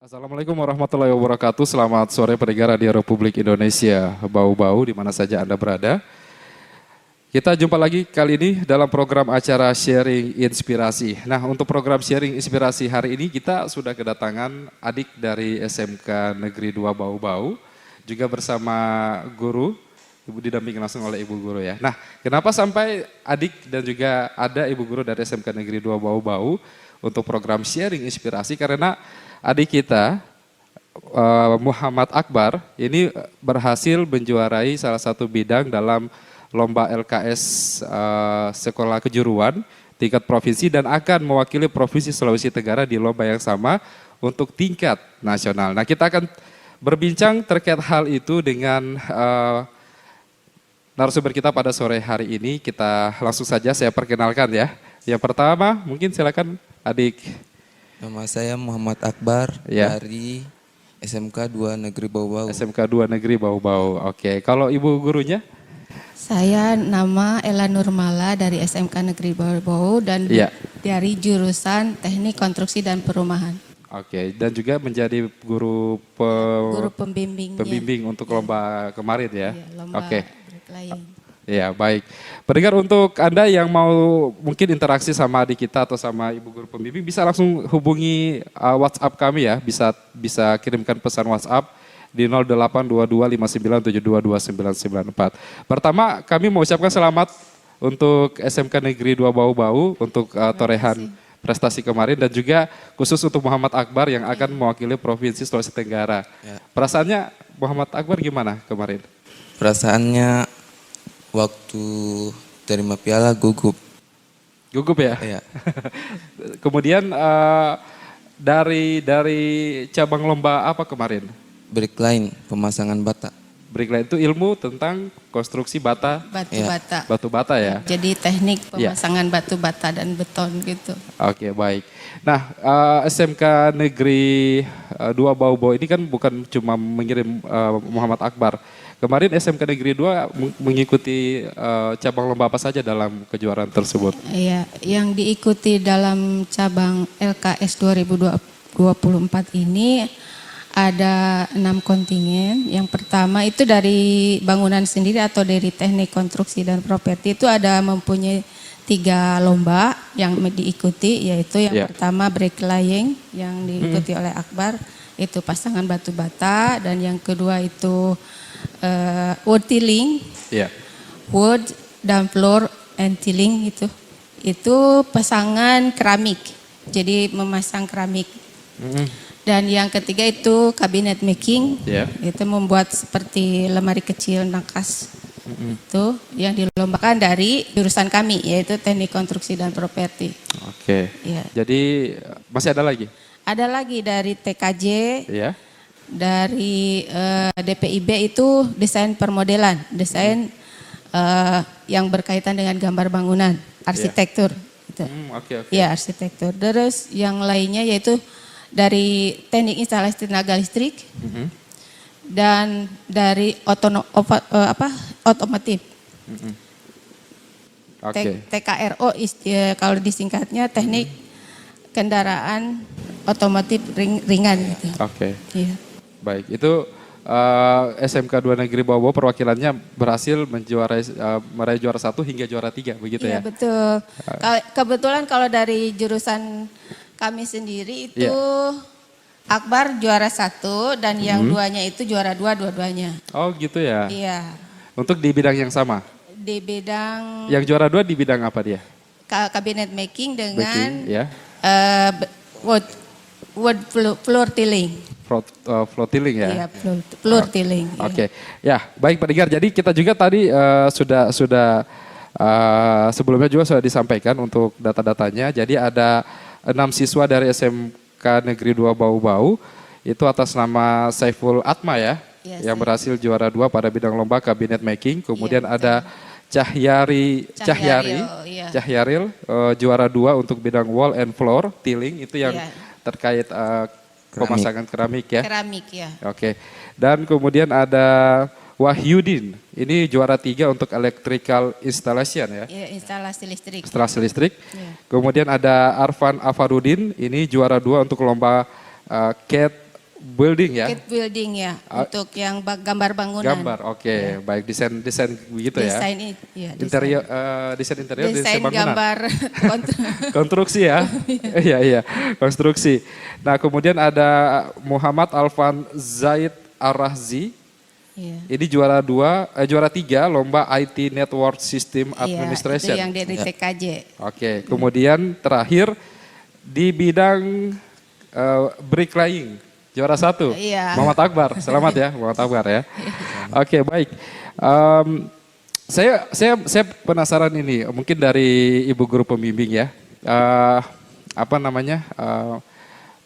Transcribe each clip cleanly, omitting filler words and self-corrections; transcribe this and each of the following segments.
Assalamualaikum warahmatullahi wabarakatuh. Selamat sore pendengar Radio Republik Indonesia Bau-Bau di mana saja Anda berada. Kita jumpa lagi kali ini dalam program acara Sharing Inspirasi. Nah, untuk program Sharing Inspirasi hari ini kita sudah kedatangan adik dari SMK Negeri 2 Bau-Bau, juga bersama guru, Ibu didampingi langsung oleh Ibu Guru ya. Nah, kenapa sampai adik dan juga ada Ibu Guru dari SMK Negeri 2 Bau-Bau untuk program Sharing Inspirasi? Karena adik kita Muhammad Akbar ini berhasil menjuarai salah satu bidang dalam lomba LKS Sekolah Kejuruan tingkat provinsi dan akan mewakili Provinsi Sulawesi Tenggara di lomba yang sama untuk tingkat nasional. Nah, kita akan berbincang terkait hal itu dengan narasumber kita pada sore hari ini. Kita langsung saja saya perkenalkan ya. Yang pertama mungkin silakan adik. Nama saya Muhammad Akbar Ya. dari SMK 2 Negeri Bau-Bau. SMK 2 Negeri Bau-Bau. Oke, kalau ibu gurunya? Saya nama Ella Nurmala dari SMK Negeri Bau-Bau dan Iya. dari jurusan Teknik Konstruksi dan Perumahan. Oke, dan juga menjadi guru Guru pembimbingnya. pembimbing untuk lomba kemarin ya? Iya, lomba Oke, bricklaying. ya baik. Pendengar, untuk Anda yang mau mungkin interaksi sama adik kita atau sama ibu guru pembimbing bisa langsung hubungi WhatsApp kami ya, bisa kirimkan pesan WhatsApp di 082259722994. Pertama, kami mau ucapkan selamat untuk SMK Negeri 2 Bau-Bau untuk torehan prestasi kemarin dan juga khusus untuk Muhammad Akbar yang akan mewakili Provinsi Sulawesi Tenggara. Ya. Perasaannya Muhammad Akbar gimana kemarin? Perasaannya waktu terima piala gugup. Gugup ya? Ya, Kemudian dari cabang lomba apa kemarin? bricklaying, pemasangan bata. Bricklaying itu ilmu tentang konstruksi bata, Batu Iya. bata. batu bata ya? Jadi teknik Iya. pemasangan batu bata dan beton gitu. Oke, baik. Nah, SMK Negeri 2 Bau-Bau ini kan bukan cuma mengirim Muhammad Akbar. Kemarin SMK Negeri 2 mengikuti cabang lomba apa saja dalam kejuaraan tersebut? Iya, yang diikuti dalam cabang LKS 2024 ini ada 6 kontingen. Yang pertama itu dari bangunan sendiri atau dari teknik konstruksi dan properti itu ada mempunyai 3 lomba yang diikuti, yaitu yang Ya. pertama bricklaying yang diikuti oleh Akbar, itu pasangan batu bata, dan yang kedua itu wood tiling, Iya. wood dan floor and tiling itu pasangan keramik, jadi memasang keramik. Dan yang ketiga itu cabinet making, Ya. itu membuat seperti lemari kecil nakas. Itu yang dilombakan dari jurusan kami, yaitu teknik konstruksi dan properti. Oke. Ya. Jadi masih ada lagi? Ada lagi dari TKJ, Iya. dari DPIB itu desain permodelan, desain yang berkaitan dengan gambar bangunan, arsitektur. Gitu. Oke. Ya, arsitektur. Terus yang lainnya yaitu dari teknik instalasi tenaga listrik dan dari otomotif. Oke. TKRO kalau disingkatnya teknik kendaraan otomotif ringan gitu. Oke. Iya. Baik, itu SMK 2 Negeri Bau-Bau perwakilannya berhasil meraih juara 1 hingga juara 3 begitu Iya ya? betul. Kebetulan kalau dari jurusan kami sendiri itu Akbar juara 1 dan yang duanya itu juara 2 dua-duanya. Oh gitu ya? Iya. Untuk di bidang yang sama? Di bidang Yang juara 2 di bidang apa dia? cabinet making dengan Baking, ya? wood floor tiling. Floor tiling ya? Iya, floor tiling. Iya. Oke, ya baik pendengar. Jadi kita juga tadi sudah sebelumnya juga sudah disampaikan untuk data-datanya. Jadi ada 6 siswa dari SMK Negeri 2 Bau-Bau itu atas nama Saiful Atma ya, Iya, yang berhasil juara 2 pada bidang lomba cabinet making. Kemudian Iya, ada Cahyaril iya. juara 2 untuk bidang wall and floor tiling itu yang Iya. terkait pemasangan keramik ya. Keramik ya. Oke. Dan kemudian ada Wahyudin, ini juara 3 untuk electrical installation ya. Iya, instalasi listrik. Instalasi listrik. Iya. Kemudian ada Arfan Afarudin, ini juara 2 untuk lomba CAD building ya? kit building ya, untuk yang gambar bangunan. Gambar, oke, baik, desain begitu ya. Desain ya, Interior, desain interior, desain bangunan. gambar Konstruksi ya, iya, konstruksi. Nah kemudian ada Muhammad Alfan Zaid Ar-Rahzi. Iya. Ini juara 3 lomba IT Network System Administration. Iya, itu yang dari TKJ. Oke, kemudian terakhir di bidang bricklaying, juara 1, Iya. Muhammad Akbar. Selamat ya, Muhammad Akbar ya. Oke, baik. Saya penasaran ini, mungkin dari Ibu Guru Pembimbing ya,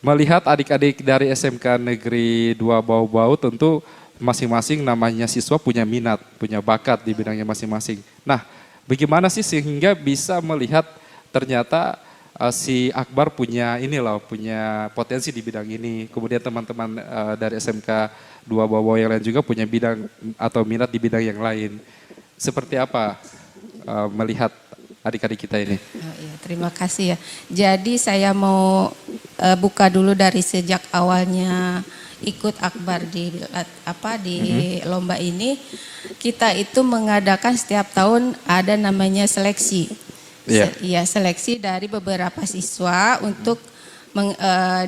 melihat adik-adik dari SMK Negeri 2 Bau-Bau tentu masing-masing namanya siswa punya minat, punya bakat di bidangnya masing-masing. Nah, bagaimana sih sehingga bisa melihat ternyata si Akbar punya punya potensi di bidang ini. Kemudian teman-teman dari SMK 2 Bau-Bau yang lain juga punya bidang atau minat di bidang yang lain. Seperti apa melihat adik-adik kita ini? Oh, iya, terima kasih ya. Jadi saya mau buka dulu dari sejak awalnya ikut Akbar di lomba ini. Kita itu mengadakan setiap tahun ada namanya seleksi. Iya, seleksi dari beberapa siswa untuk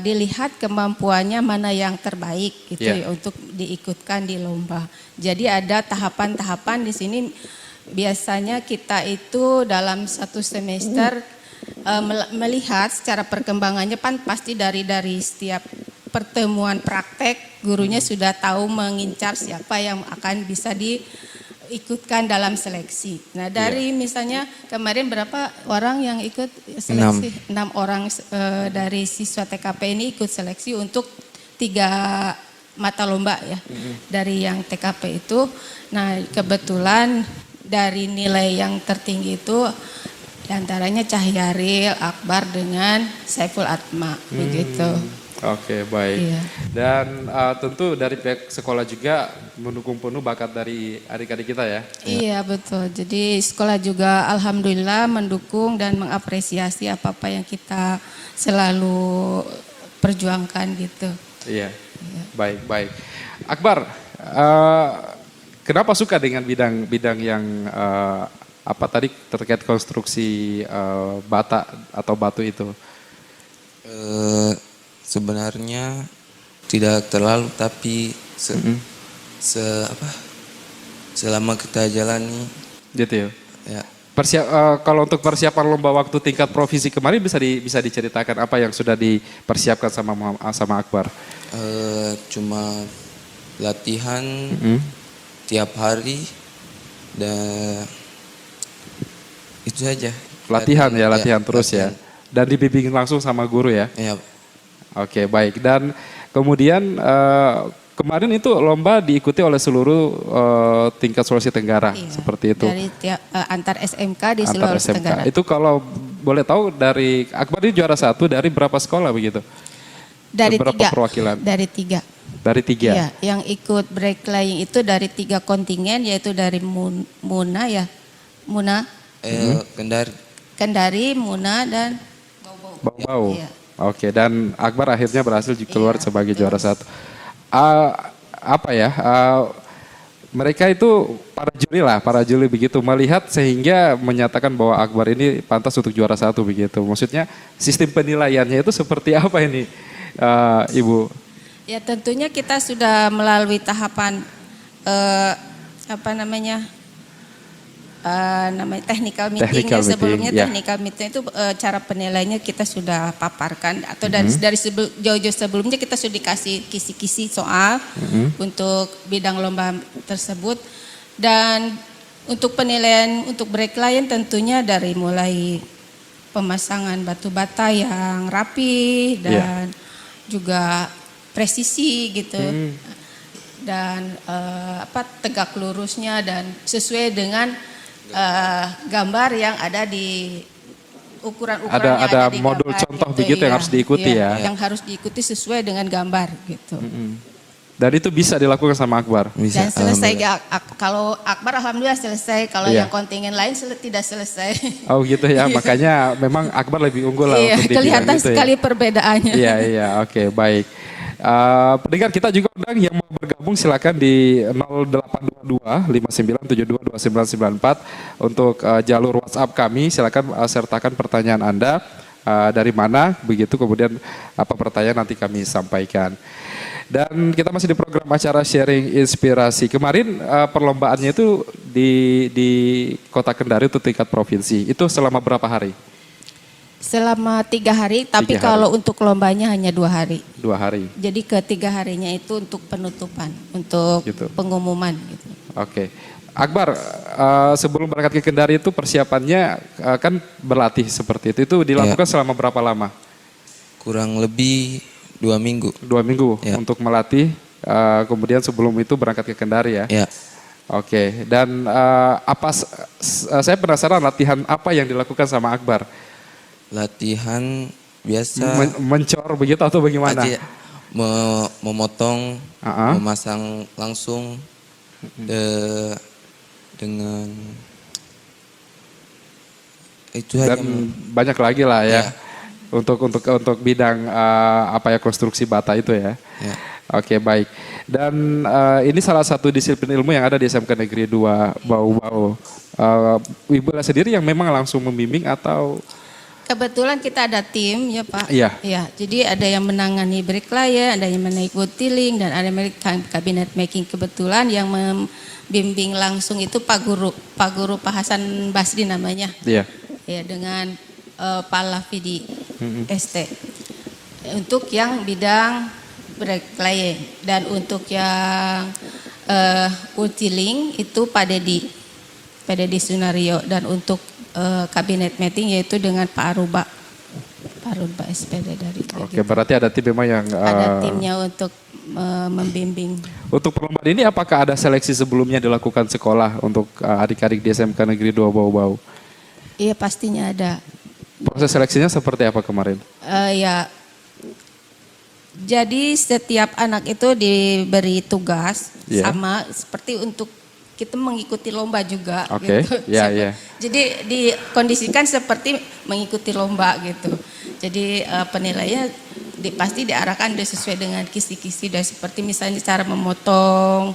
dilihat kemampuannya mana yang terbaik gitu ya, untuk diikutkan di lomba. Jadi ada tahapan-tahapan di sini. Biasanya kita itu dalam satu semester melihat secara perkembangannya pasti dari setiap pertemuan praktek gurunya sudah tahu mengincar siapa yang akan bisa diikutkan dalam seleksi. Nah dari misalnya kemarin berapa orang yang ikut seleksi? 6 orang dari siswa TKP ini ikut seleksi untuk 3 mata lomba ya dari yang TKP itu. Nah kebetulan dari nilai yang tertinggi itu diantaranya Cahyaril, Akbar dengan Saiful Atma begitu. Oke, baik. Iya. Dan tentu dari pihak sekolah juga mendukung penuh bakat dari adik-adik kita ya. Iya betul. Jadi sekolah juga alhamdulillah mendukung dan mengapresiasi apa-apa yang kita selalu perjuangkan gitu. Iya. Baik. Akbar, kenapa suka dengan bidang yang tadi terkait konstruksi bata atau batu itu? Sebenarnya tidak terlalu, tapi selama kita jalani. Gitu ya. Ya. Kalau untuk persiapan lomba waktu tingkat provinsi kemarin bisa diceritakan apa yang sudah dipersiapkan sama Akbar? Cuma latihan tiap hari dan itu saja. Latihan terus ya. Dan dibimbing langsung sama guru ya. Ya. Oke, baik. Dan kemudian kemarin itu lomba diikuti oleh seluruh tingkat Sulawesi Tenggara, seperti itu. Dari antar SMK di Sulawesi Tenggara. Itu kalau boleh tahu dari Akbar ini juara 1 dari berapa sekolah begitu? Dari berapa 3. perwakilan? Dari 3. Dari 3. Iya, yang ikut bricklaying itu dari 3 kontingen, yaitu dari Muna. Kendari, Muna dan Bau-Bau. Iya. Oke, dan Akbar akhirnya berhasil keluar sebagai juara 1. Mereka itu para juri begitu melihat sehingga menyatakan bahwa Akbar ini pantas untuk juara 1 begitu. Maksudnya sistem penilaiannya itu seperti apa ini, Ibu? Ya tentunya kita sudah melalui tahapan technical meeting sebelumnya. Technical meeting itu cara penilaiannya kita sudah paparkan atau dari jauh-jauh sebelumnya kita sudah dikasih kisi-kisi soal untuk bidang lomba tersebut. Dan untuk penilaian untuk bricklaying tentunya dari mulai pemasangan batu bata yang rapi dan juga presisi gitu. Dan tegak lurusnya dan sesuai dengan gambar yang ada di ukuran-ukurannya ada modul gambar, contoh gitu, begitu yang harus diikuti ya. Yang harus diikuti sesuai dengan gambar gitu. Dan itu bisa dilakukan sama Akbar. Bisa, dan selesai kalau Akbar alhamdulillah selesai, kalau yang kontingen lain tidak selesai. Oh gitu ya, makanya memang Akbar lebih unggul lah untuk kelihatan gitu sekali perbedaannya. Iya, oke, baik. Pendengar kita juga undang yang mau bergabung silakan di 0822 5972 2994 untuk jalur WhatsApp kami. Silakan sertakan pertanyaan Anda dari mana, begitu kemudian apa pertanyaan nanti kami sampaikan. Dan kita masih di program acara sharing inspirasi. Kemarin perlombaannya itu di Kota Kendari untuk tingkat provinsi. Itu selama berapa hari? Selama 3 hari, tapi 3 hari. kalau untuk lombanya hanya 2 hari. 2 hari. Jadi ke 3 harinya itu untuk penutupan, untuk Gitu. pengumuman. Gitu. Oke. Akbar, sebelum berangkat ke Kendari itu persiapannya kan berlatih seperti itu. Itu dilakukan selama berapa lama? Kurang lebih 2 minggu. 2 minggu Ya. untuk melatih. Kemudian sebelum itu berangkat ke Kendari ya. Ya, Oke. Dan saya penasaran latihan apa yang dilakukan sama Akbar? latihan biasa Mencor begitu atau bagaimana? aja memotong, Ah, ah. memasang langsung dengan itu aja. Dan banyak lagi lah ya. Ya. Untuk bidang konstruksi bata itu ya. Ya. Oke, baik. Dan ini salah satu disiplin ilmu yang ada di SMK Negeri 2 Bau-Bau. Ibu sendiri yang memang langsung membimbing atau Kebetulan kita ada tim ya Pak. Iya. Ya, jadi ada yang menangani bricklayer, ada yang mengikuti link, dan ada yang cabinet making. Kebetulan yang membimbing langsung itu Pak Guru Pak Hasan Basri namanya. iya? Ya, dengan Pak Lafidi ST. Untuk yang bidang bricklayer, dan untuk yang Ultilink itu Pak Dedi Sunario, dan untuk kabinet meeting yaitu dengan Pak Aruba SPD dari Oke, berarti ada tim memang yang ada timnya untuk membimbing. untuk perlombaan ini apakah ada seleksi sebelumnya dilakukan sekolah untuk adik-adik di SMK Negeri 2 Bau-Bau? Iya, pastinya ada. Proses seleksinya seperti apa kemarin? Ya, jadi setiap anak itu diberi tugas Iya. sama seperti untuk kita mengikuti lomba juga. Oke, gitu. ya, ya. Jadi dikondisikan seperti mengikuti lomba gitu. Jadi penilaiannya pasti diarahkan sesuai dengan kisi-kisi, dan seperti misalnya cara memotong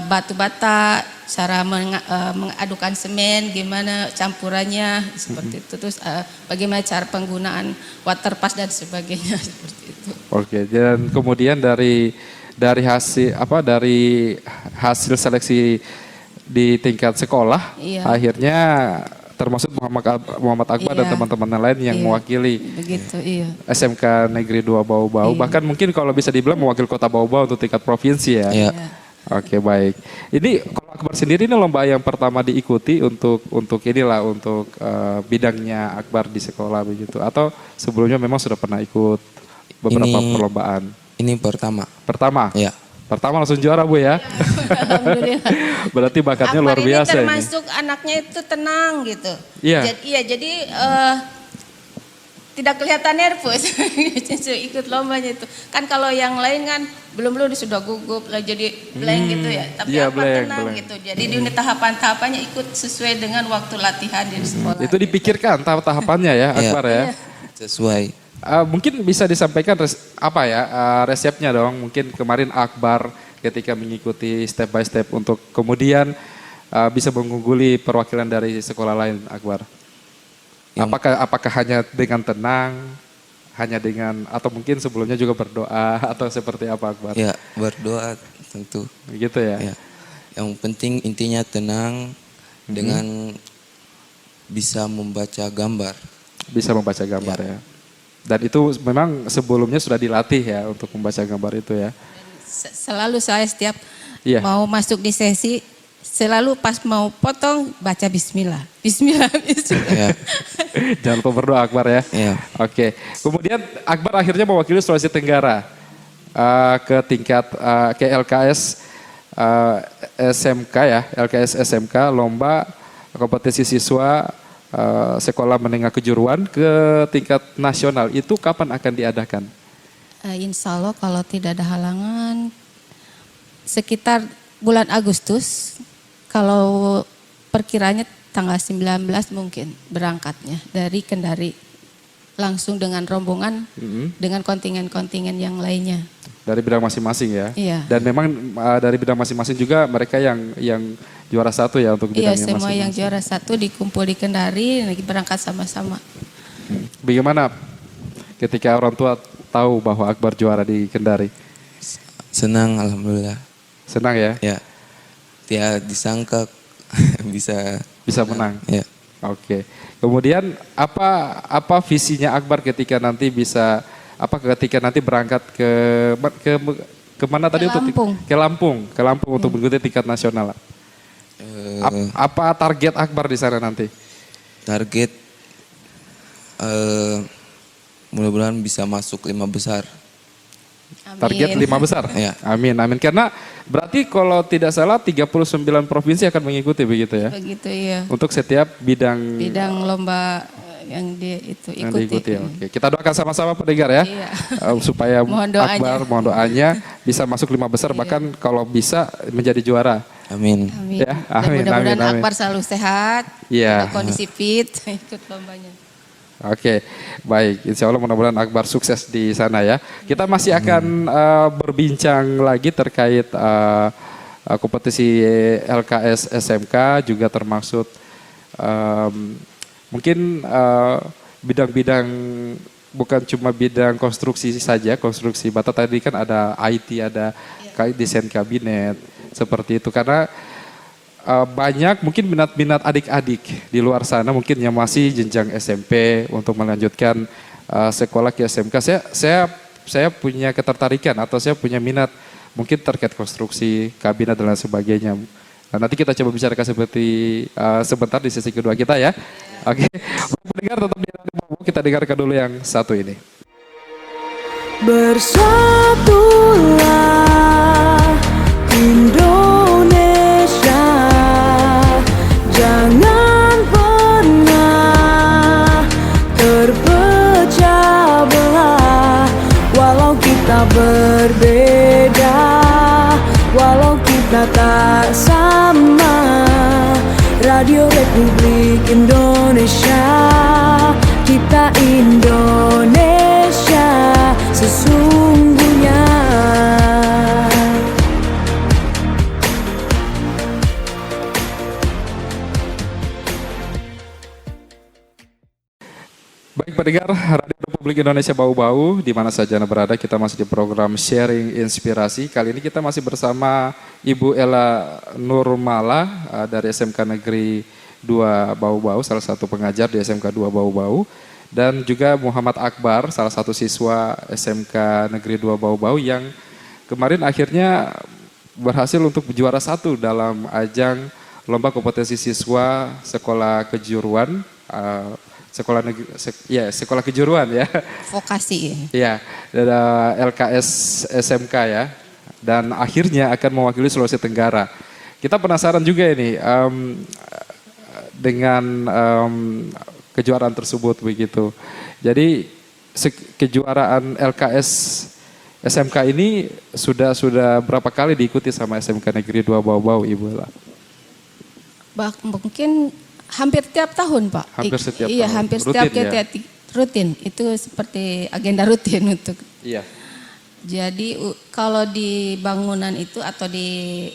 batu bata, cara mengadukan semen, gimana campurannya seperti itu. Terus bagaimana cara penggunaan water pass dan sebagainya seperti itu. Oke, dan kemudian dari hasil seleksi di tingkat sekolah, Iya. akhirnya termasuk Muhammad Akbar dan Iya. teman-teman lain yang Iya. mewakili Begitu, iya. SMK Negeri 2 Bau-Bau. Iya. Bahkan mungkin kalau bisa dibilang mewakili Kota Bau-Bau untuk tingkat provinsi ya. Ya. Iya. Oke, baik. Ini kalau Akbar sendiri ini lomba yang pertama diikuti untuk bidangnya Akbar di sekolah begitu, atau sebelumnya memang sudah pernah ikut beberapa perlombaan? Ini pertama. Pertama? Ya. Pertama langsung juara Bu ya? Alhamdulillah. Berarti bakatnya Akbar luar biasa ini ini. termasuk anaknya itu tenang gitu. Iya. Jadi tidak kelihatan nervous ikut lombanya itu. Kan kalau yang lain kan belum sudah gugup lah, jadi blank gitu ya. Tapi iya, Akbar blank, tenang blank. gitu. Jadi di tahapan-tahapannya ikut sesuai dengan waktu latihan di sekolah. Itu dipikirkan tahap-tahapannya ya Akbar ya? Sesuai. Mungkin bisa disampaikan resepnya dong. Mungkin kemarin Akbar ketika mengikuti step by step untuk kemudian bisa mengungguli perwakilan dari sekolah lain, Akbar. Apakah hanya dengan tenang, atau mungkin sebelumnya juga berdoa atau seperti apa, Akbar? Ya, berdoa tentu. Gitu ya. Ya. Yang penting intinya tenang dengan bisa membaca gambar. Bisa membaca gambar ya. Dan itu memang sebelumnya sudah dilatih ya untuk membaca gambar itu ya. Selalu saya setiap Iya. mau masuk di sesi, selalu pas mau potong baca bismillah. Bismillah, bismillah. Ya. Jangan lupa berdoa, Akbar ya. Ya. Oke. Kemudian Akbar akhirnya mewakili Sulawesi Tenggara ke tingkat ke LKS SMK ya, LKS SMK, lomba kompetisi siswa sekolah menengah kejuruan ke tingkat nasional. Itu kapan akan diadakan? Insya Allah kalau tidak ada halangan sekitar bulan Agustus, kalau perkiranya tanggal 19 mungkin berangkatnya dari Kendari. langsung dengan rombongan dengan kontingen-kontingen yang lainnya. Dari bidang masing-masing ya. Iya. Dan memang dari bidang masing-masing juga mereka yang juara satu ya untuk Iya, bidangnya semua yang masing-masing. juara satu dikumpul di Kendari, lagi berangkat sama-sama. Bagaimana ketika orang tua tahu bahwa Akbar juara di Kendari? Senang, alhamdulillah. Senang ya? Ya, tidak disangka bisa. Bisa menang. Ya, Oke. Kemudian apa visinya Akbar ketika nanti ketika nanti berangkat ke mana tadi Lampung. Ke Lampung untuk mengikuti tingkat nasional. Apa target Akbar di sana nanti? target mudah-mudahan bisa masuk 5 besar. Amin. Target 5 besar? Ya. Amin, amin. Karena berarti kalau tidak salah 39 provinsi akan mengikuti begitu ya? Begitu ya. Untuk setiap bidang Lomba yang dia itu yang ikuti. diikuti. Oke. Kita doakan sama-sama pendengar ya. Iya. Supaya Mohon doanya. Akbar, mohon doanya bisa masuk 5 besar bahkan kalau bisa menjadi juara. Amin. Amin. Ya, Dan amin, mudah-mudahan amin, amin. Akbar selalu sehat, Iya. dalam kondisi fit, ikut lombanya. Oke, baik. Insya Allah mudah-mudahan Akbar sukses di sana ya. Kita masih akan berbincang lagi terkait kompetisi LKS SMK juga termasuk mungkin bidang-bidang bukan cuma bidang konstruksi saja, konstruksi bata tadi kan ada IT, ada desain kabinet seperti itu karena banyak mungkin minat-minat adik-adik di luar sana mungkin yang masih jenjang SMP untuk melanjutkan sekolah ke SMK. Saya punya ketertarikan atau saya punya minat mungkin terkait konstruksi kabinet dan lain sebagainya. Nah, nanti kita coba bicarakan seperti sebentar di sesi kedua kita ya. Oke, pendengar tetap di Radio Bobo, kita dengarkan dulu yang satu ini. Bersatulah Indonesia, jangan pernah terpecah belah. Walau kita berbeda, walau kita tak sama, Radio Republik Indonesia, kita Indonesia sesungguhnya. Baik pendengar Radio Republik Indonesia Bau-Bau, di mana saja Anda berada, kita masih di program Sharing Inspirasi. Kali ini kita masih bersama Ibu Ella Nurmala dari SMK Negeri 2 Bau-Bau, salah satu pengajar di SMK 2 Bau-Bau. Dan juga Muhammad Akbar, salah satu siswa SMK Negeri 2 Bau-Bau yang kemarin akhirnya berhasil untuk juara 1 dalam ajang lomba kompetisi siswa sekolah kejuruan, sekolah kejuruan ya. Vokasi. Ya, LKS SMK ya. Dan akhirnya akan mewakili Sulawesi Tenggara. Kita penasaran juga ini dengan kejuaraan tersebut begitu. Jadi kejuaraan LKS SMK ini sudah berapa kali diikuti sama SMK Negeri 2 Bau-Bau, Ibu Ella? Mungkin hampir tiap tahun, Pak. Hampir setiap Iya, tahun. hampir Rutin setiap ya? rutin. Itu seperti agenda rutin untuk. Iya. Jadi kalau di bangunan itu atau di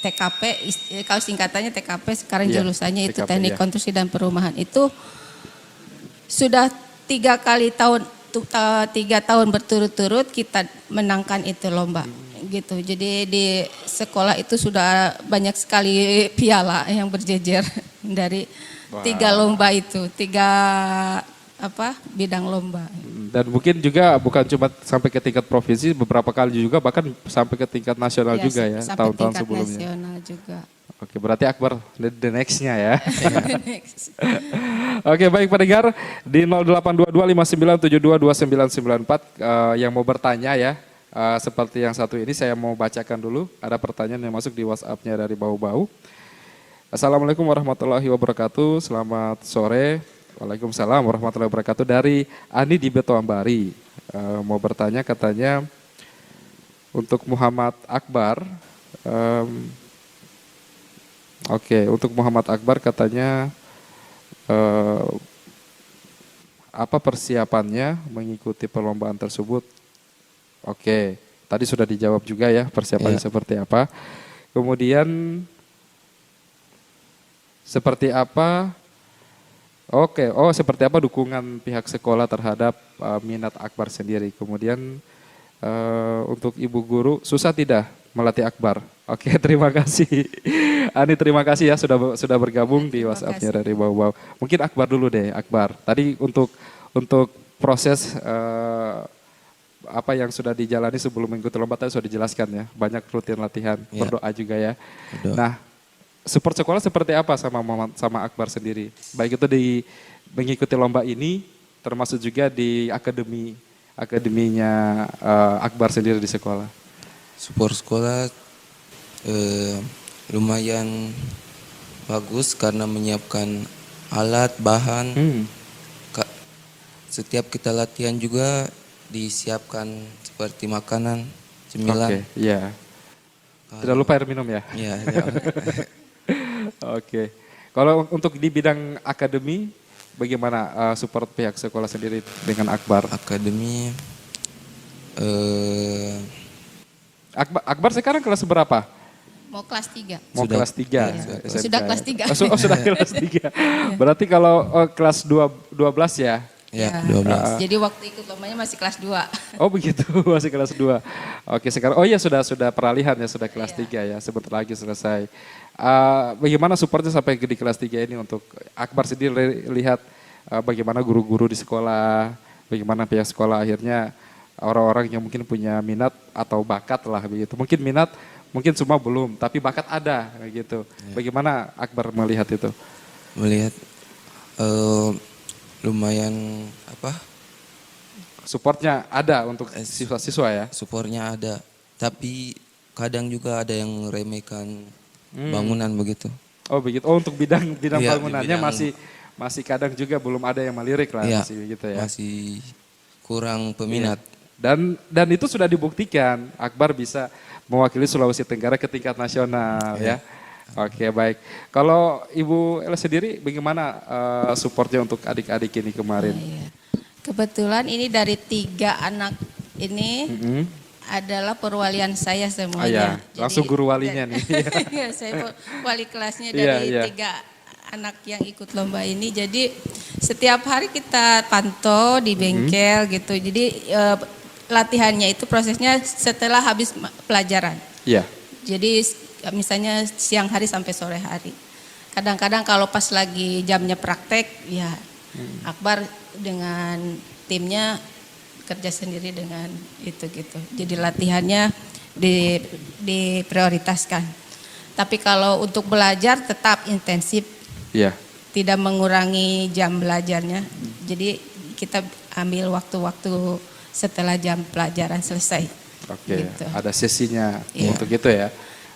TKP, kalau singkatannya TKP sekarang Iya, jurusannya itu TKP, Teknik iya. Konstruksi dan Perumahan itu sudah 3 tahun berturut-turut kita menangkan itu lomba gitu. Jadi di sekolah itu sudah banyak sekali piala yang berjejer dari 3 lomba itu, 3 bidang lomba. Dan mungkin juga bukan cuma sampai ke tingkat provinsi, beberapa kali juga bahkan sampai ke tingkat nasional Ya, juga ya, sampai tahun-tahun tingkat sebelumnya. nasional juga. Oke, berarti Akbar the next-nya ya. Oke, baik pendengar di 082259722994 yang mau bertanya ya, seperti yang satu ini saya mau bacakan dulu. Ada pertanyaan yang masuk di WhatsApp-nya dari Bau-Bau. Assalamualaikum warahmatullahi wabarakatuh. Selamat sore. Waalaikumsalam warahmatullahi wabarakatuh. Dari Ani di Betoambari. Mau bertanya katanya untuk Muhammad Akbar. Oke, untuk Muhammad Akbar katanya apa persiapannya mengikuti perlombaan tersebut? Oke, tadi sudah dijawab juga ya persiapannya seperti apa. Kemudian seperti apa? Oke, seperti apa dukungan pihak sekolah terhadap minat Akbar sendiri? Kemudian untuk ibu guru susah tidak melatih Akbar? Oke, terima kasih. Ani terima kasih ya sudah bergabung di WhatsApp-nya dari Bau-Bau. Mungkin Akbar dulu deh, Akbar. Tadi untuk proses apa yang sudah dijalani sebelum mengikuti lomba tadi sudah dijelaskan ya. Banyak rutin latihan, berdoa juga ya. Berdoa. Nah, support sekolah seperti apa sama Akbar sendiri? Baik itu mengikuti lomba ini, termasuk juga di akademinya Akbar sendiri di sekolah. Support sekolah lumayan bagus karena menyiapkan alat, bahan. Setiap kita latihan juga disiapkan seperti makanan, cemilan. Oke, iya. Tidak lupa air minum ya? Iya. Oke. Kalau untuk di bidang akademi, bagaimana support pihak sekolah sendiri dengan Akbar? Akademi Akbar sekarang kelas berapa? Mau kelas 3. Mau Sudah. kelas 3. Iya, sudah kelas 3. Sudah kelas 3. Berarti kalau kelas 12 ya? ya 12. Jadi waktu ikut lombanya masih kelas 2. Oh begitu, masih kelas 2. Oke, sekarang sudah peralihan ya, sudah kelas 3 ya, sebentar lagi selesai. Bagaimana supportnya sampai di kelas 3 ini untuk Akbar sendiri lihat bagaimana guru-guru di sekolah, bagaimana pihak sekolah akhirnya orang-orang yang mungkin punya minat atau bakat lah begitu. Mungkin minat, mungkin semua belum, tapi bakat ada gitu. Bagaimana Akbar melihat itu? Melihat lumayan Supportnya ada untuk siswa-siswa ya? supportnya ada, tapi kadang juga ada yang remehkan bangunan begitu. Oh begitu. Oh untuk bidang Iya, bangunannya bidang- masih kadang juga belum ada yang melirik lah Iya, masih begitu ya. masih kurang peminat. Dan itu sudah dibuktikan Akbar bisa mewakili Sulawesi Tenggara ke tingkat nasional ya. Oke baik. Kalau Ibu Ella sendiri bagaimana supportnya untuk adik-adik ini kemarin? Iya. Kebetulan ini dari 3 anak ini adalah perwalian saya semuanya. Langsung guru walinya nih. Iya, saya wali kelasnya Iya, dari iya. 3 anak yang ikut lomba ini. Jadi setiap hari kita pantau di bengkel gitu. Jadi latihannya itu prosesnya setelah habis pelajaran. Iya. Jadi misalnya siang hari sampai sore hari. Kadang-kadang kalau pas lagi jamnya praktek, ya Akbar dengan timnya kerja sendiri dengan itu gitu. Jadi latihannya diprioritaskan. Tapi kalau untuk belajar tetap intensif, Iya. tidak mengurangi jam belajarnya. Jadi kita ambil waktu-waktu setelah jam pelajaran selesai. Oke. Gitu. Ada sesinya Iya. untuk itu ya.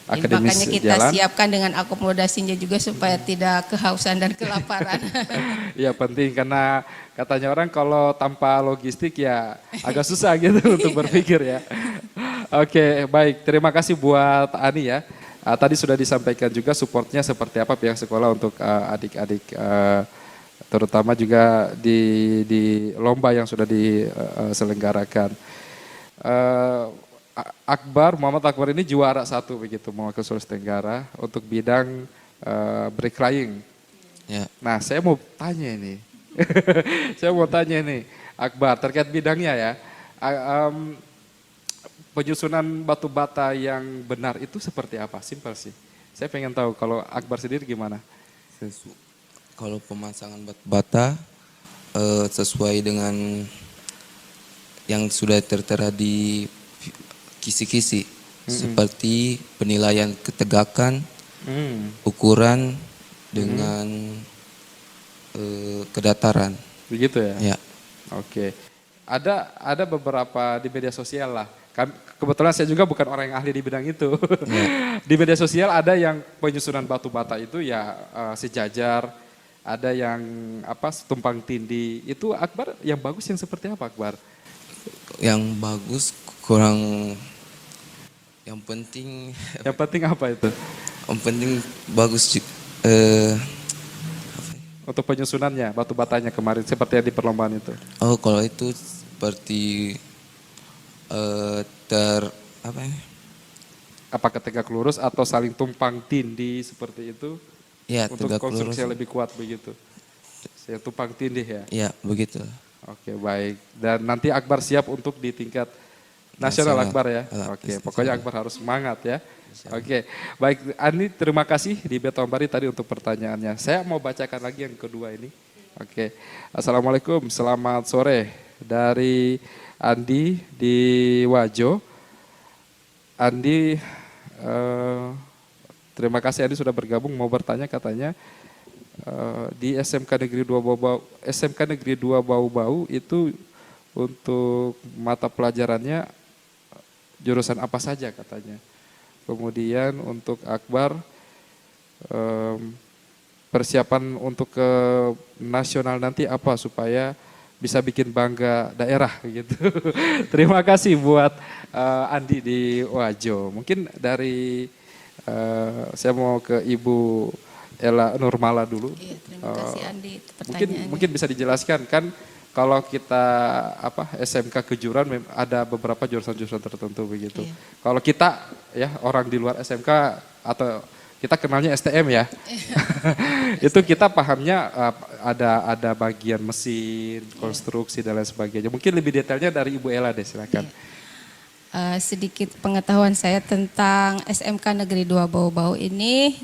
Jadi Akademis makanya kita jalan. siapkan dengan akomodasinya juga supaya tidak kehausan dan kelaparan. Iya penting karena katanya orang kalau tanpa logistik ya agak susah gitu untuk berpikir ya. Oke baik, terima kasih buat Ani ya. Tadi sudah disampaikan juga supportnya seperti apa pihak sekolah untuk adik-adik terutama juga di lomba yang sudah diselenggarakan. Muhammad Akbar ini juara 1 begitu mewakili Sulawesi Tenggara untuk bidang bricklaying. Ya. Nah, saya mau tanya ini. Akbar terkait bidangnya ya. Penyusunan batu bata yang benar itu seperti apa? Simpel sih. Saya pengen tahu kalau Akbar sendiri gimana? Kalau pemasangan batu bata sesuai dengan yang sudah tertera di kisi-kisi seperti penilaian ketegakan, ukuran dengan kedataran. Begitu ya? Ya. Oke. Ada beberapa di media sosial lah. Kebetulan saya juga bukan orang yang ahli di bidang itu. Di media sosial ada yang penyusunan batu bata itu ya sejajar, ada yang tumpang tindih. Itu Akbar yang bagus yang seperti apa Akbar? Yang bagus kurang, yang penting Yang penting apa itu? bagus untuk penyusunannya batu batanya kemarin seperti yang di perlombaan itu? Oh, kalau itu seperti apa ya? Apakah tegak lurus atau saling tumpang tindih seperti itu? Ya, Untuk tegak konstruksi lurus. yang lebih kuat begitu. Saya tumpang tindih ya. Ya, begitu. Oke, baik. Dan nanti Akbar siap untuk di tingkat nasional Nasional. Akbar ya. Oke, pokoknya Akbar harus semangat ya. Oke, baik. Andi, terima kasih di Betombari tadi untuk pertanyaannya. Saya mau bacakan lagi yang kedua ini. Oke, Assalamualaikum, selamat sore dari Andi di Wajo. Andi, terima kasih Andi sudah bergabung, mau bertanya katanya di SMK Negeri 2 Bau-Bau, SMK Negeri 2 Bau-Bau itu untuk mata pelajarannya jurusan apa saja katanya. Kemudian untuk Akbar persiapan untuk ke nasional nanti apa supaya bisa bikin bangga daerah gitu. Terima kasih buat Andi di Wajo. Mungkin dari saya mau ke Ibu Ella Nurmala dulu. Iya, terima kasih Andi Mungkin pertanyaannya. bisa dijelaskan kan kalau kita SMK kejuruan ada beberapa jurusan-jurusan tertentu begitu. Iya. Kalau kita ya orang di luar SMK atau kita kenalnya STM ya. Itu kita pahamnya ada bagian mesin, konstruksi dan lain sebagainya. Mungkin lebih detailnya dari Ibu Ella deh, silakan. Sedikit pengetahuan saya tentang SMK Negeri 2 Bau-Bau ini,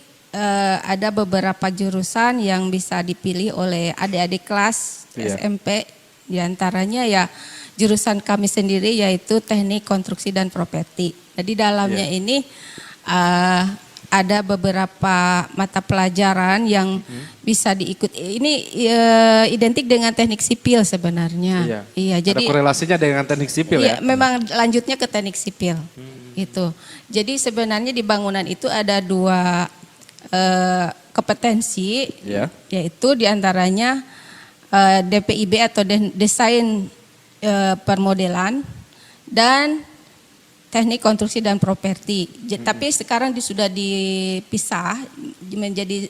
ada beberapa jurusan yang bisa dipilih oleh adik-adik kelas Iya. SMP. Di antaranya ya jurusan kami sendiri yaitu Teknik Konstruksi dan Properti. Jadi dalamnya Iya. ini ada beberapa mata pelajaran yang bisa diikuti. Ini identik dengan teknik sipil sebenarnya. Iya, Ada korelasinya dengan teknik sipil iya, ya. memang lanjutnya ke teknik sipil. Gitu. Jadi sebenarnya di bangunan itu ada dua kompetensi, Iya. yaitu diantaranya DPIB atau desain permodelan dan teknik konstruksi dan properti. Tapi sekarang sudah dipisah menjadi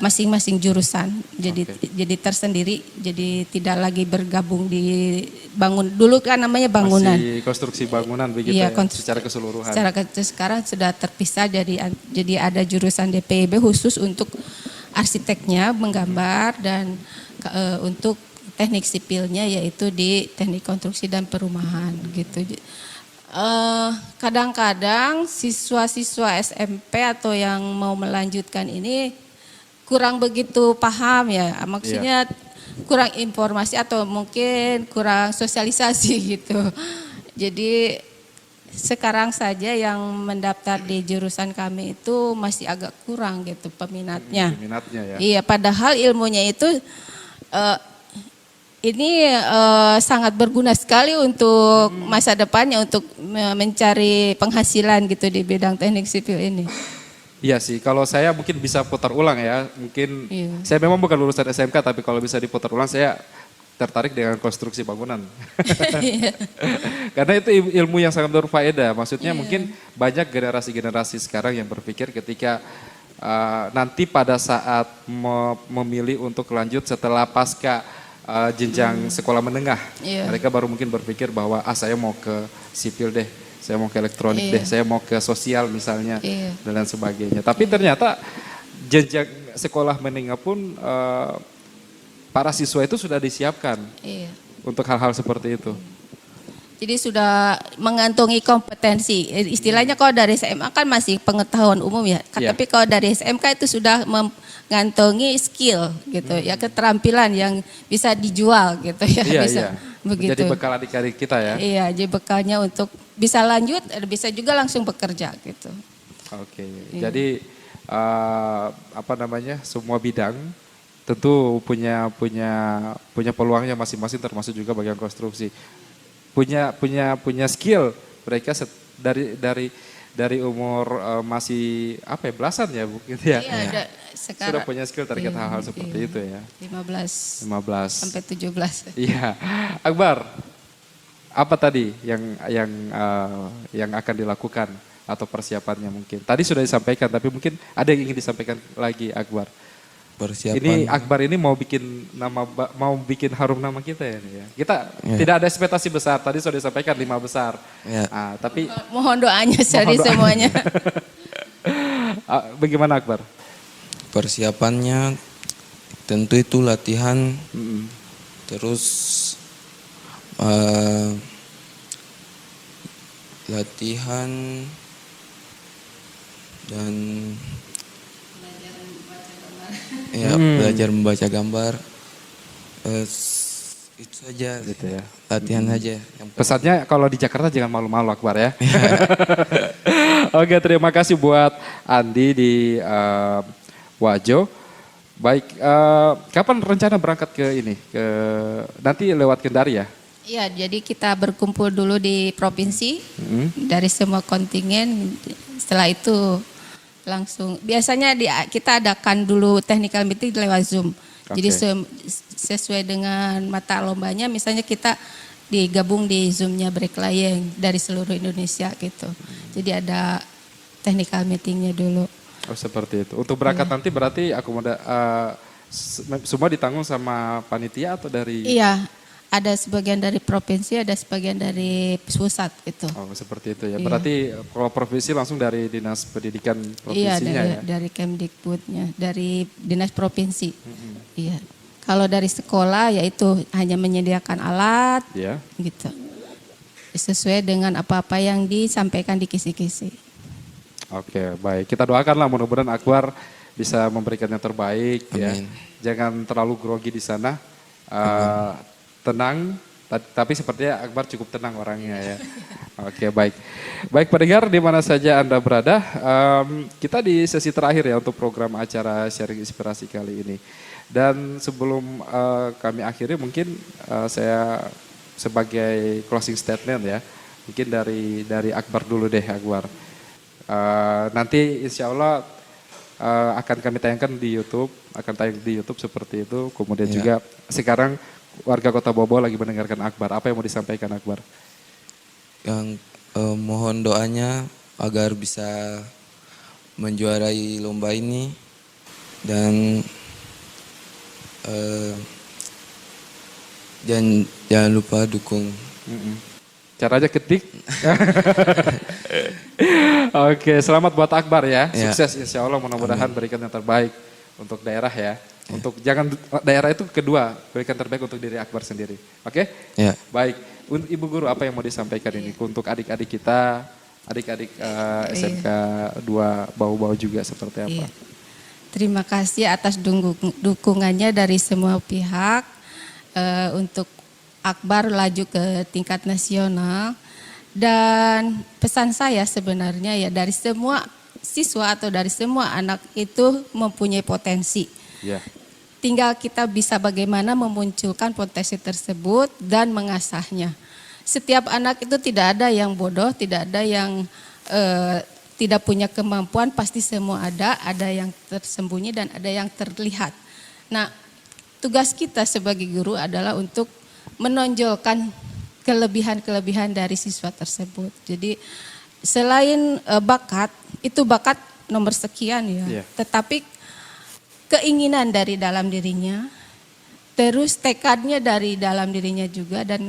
masing-masing jurusan. Jadi tersendiri. Jadi tidak lagi bergabung di bangun. Dulu kan namanya bangunan. Masih konstruksi bangunan begitu Iya, ya, secara keseluruhan. Sekarang sudah terpisah jadi ada jurusan DPIB khusus untuk arsiteknya menggambar dan untuk teknik sipilnya yaitu di teknik konstruksi dan perumahan gitu. Kadang-kadang siswa-siswa SMP atau yang mau melanjutkan ini kurang begitu paham ya, maksudnya kurang informasi atau mungkin kurang sosialisasi gitu. Jadi sekarang saja yang mendaftar di jurusan kami itu masih agak kurang gitu peminatnya. Minatnya ya. Iya, padahal ilmunya itu ini sangat berguna sekali untuk masa depannya untuk mencari penghasilan gitu di bidang teknik sipil ini. Iya sih, kalau saya mungkin bisa putar ulang ya. Mungkin Iya. saya memang bukan lulusan SMK tapi kalau bisa diputar ulang saya tertarik dengan konstruksi bangunan. Karena itu ilmu yang sangat berfaedah. Maksudnya mungkin banyak generasi-generasi sekarang yang berpikir ketika nanti pada saat memilih untuk lanjut setelah pasca jenjang sekolah menengah. Iya. Mereka baru mungkin berpikir bahwa saya mau ke sipil deh, saya mau ke elektronik Iya. deh, saya mau ke sosial misalnya Iya. dan lain sebagainya. Tapi ternyata jenjang sekolah menengah pun para siswa itu sudah disiapkan Iya. untuk hal-hal seperti itu. Jadi sudah mengantongi kompetensi. Istilahnya kalau dari SMA kan masih pengetahuan umum ya. Iya. Tapi kalau dari SMK itu sudah mengantongi skill gitu ya, keterampilan yang bisa dijual gitu ya. Iya, bisa iya. begitu. Jadi bekal adik-adik kita ya. Iya, jadi bekalnya untuk bisa lanjut, bisa juga langsung bekerja gitu. Oke. Iya. Jadi semua bidang tentu punya peluangnya masing-masing termasuk juga bagian konstruksi. Punya skill mereka dari umur masih belasan ya mungkin ya. Iya, sekarang Sudah punya skill terkait iya, hal-hal seperti iya. itu ya. 15 15. sampai 17. Iya. Akbar, apa tadi yang akan dilakukan atau persiapannya mungkin? Tadi sudah disampaikan tapi mungkin ada yang ingin disampaikan lagi Akbar. persiapan. Ini Akbar ini mau bikin harum nama kita ya, nih ya. Kita tidak ada ekspektasi besar. Tadi sudah disampaikan 5 besar. Ya. Tapi Mohon doanya dari semuanya. bagaimana Akbar? Persiapannya tentu itu latihan, terus latihan dan belajar membaca gambar. Itu saja Gitu ya. latihan aja. Pesannya kalau di Jakarta jangan malu-malu Akbar ya. Oke, terima kasih buat Andi di Wajo. Baik, kapan rencana berangkat ke ini? Nanti lewat Kendari ya? Iya, jadi kita berkumpul dulu di provinsi dari semua kontingen. Setelah itu langsung biasanya kita adakan dulu technical meeting lewat Zoom. Jadi sesuai dengan mata lombanya, misalnya kita digabung di Zoom-nya Breaklayeng dari seluruh Indonesia gitu. Jadi ada technical meetingnya dulu. Oh seperti itu. Untuk berangkat nanti berarti semua ditanggung sama panitia atau dari? Iya, ada sebagian dari provinsi, ada sebagian dari pusat gitu. Oh seperti itu ya. Berarti kalau provinsi langsung dari Dinas Pendidikan provinsinya iya, dari Kemdikbudnya, dari Dinas Provinsi. Iya. Kalau dari sekolah yaitu hanya menyediakan alat, gitu. Sesuai dengan apa-apa yang disampaikan di kisi-kisi. Oke, baik. Kita doakanlah mudah-mudahan Akbar bisa memberikan yang terbaik. Ya. Jangan terlalu grogi di sana. Tenang, tapi sepertinya Akbar cukup tenang orangnya ya. Oke, baik. Baik pendengar di mana saja Anda berada, kita di sesi terakhir ya untuk program acara sharing inspirasi kali ini. Dan sebelum kami akhiri mungkin saya sebagai closing statement ya, mungkin dari Akbar dulu deh Akbar. Nanti insya Allah akan kami tayangkan di YouTube, seperti itu. Kemudian juga sekarang warga Kota Bobo lagi mendengarkan Akbar. Apa yang mau disampaikan Akbar? Yang mohon doanya agar bisa menjuarai lomba ini dan jangan lupa dukung. Caranya ketik. Oke, selamat buat Akbar ya. Sukses insya Allah, mudah-mudahan berikan yang terbaik untuk daerah ya. Untuk jangan daerah itu kedua, berikan terbaik untuk diri Akbar sendiri. Oke? Ya. Baik. Untuk Ibu Guru apa yang mau disampaikan ini untuk adik-adik kita, adik-adik SMK 2 Bau-Bau juga seperti apa? Terima kasih atas dukungannya dari semua pihak untuk Akbar laju ke tingkat nasional. Dan pesan saya sebenarnya ya dari semua siswa atau dari semua anak itu mempunyai potensi. Tinggal kita bisa bagaimana memunculkan potensi tersebut dan mengasahnya. Setiap anak itu tidak ada yang bodoh, tidak ada yang tidak punya kemampuan, pasti semua ada yang tersembunyi dan ada yang terlihat. Nah, tugas kita sebagai guru adalah untuk menonjolkan kelebihan-kelebihan dari siswa tersebut. Jadi selain bakat, itu bakat nomor sekian ya. Tetapi keinginan dari dalam dirinya, terus tekadnya dari dalam dirinya juga dan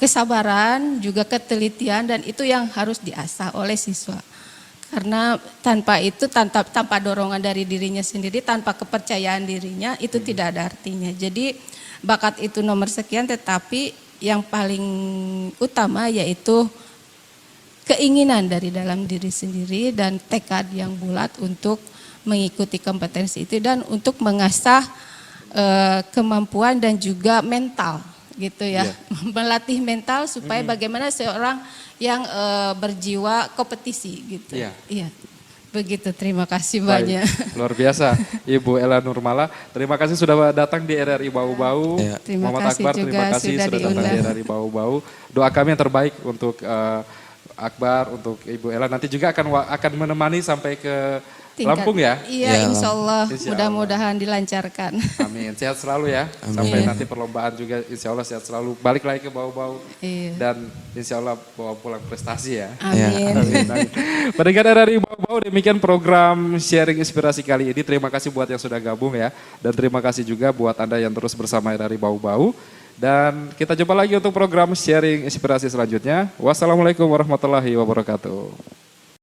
kesabaran, juga ketelitian dan itu yang harus diasah oleh siswa. Karena tanpa itu, tanpa dorongan dari dirinya sendiri, tanpa kepercayaan dirinya, itu tidak ada artinya. Jadi bakat itu nomor sekian, tetapi yang paling utama yaitu keinginan dari dalam diri sendiri dan tekad yang bulat untuk mengikuti kompetensi itu dan untuk mengasah kemampuan dan juga mental gitu ya. Melatih mental supaya bagaimana seorang yang berjiwa kompetisi gitu. Iya. Begitu, terima kasih banyak. Luar biasa Ibu Ella Nurmala. Terima kasih sudah datang di RRI Bau-Bau. Terima Muhammad kasih Akbar, juga terima kasih sudah datang di RRI Bau-Bau. Doa kami yang terbaik untuk Akbar, untuk Ibu Ella. Nanti juga akan menemani sampai ke Lampung ya? Iya, Ya, insya Allah. Insya mudah-mudahan dilancarkan. Amin. Sehat selalu ya. Sampai nanti perlombaan juga insya Allah sehat selalu. Balik lagi ke bau-bau. Iya. Dan insya Allah bawa pulang prestasi ya. Amin. Amin. Pendengar dari Bau-Bau, demikian program sharing inspirasi kali ini. Terima kasih buat yang sudah gabung ya. Dan terima kasih juga buat Anda yang terus bersama dari Bau-Bau. Dan kita jumpa lagi untuk program sharing inspirasi selanjutnya. Wassalamualaikum warahmatullahi wabarakatuh.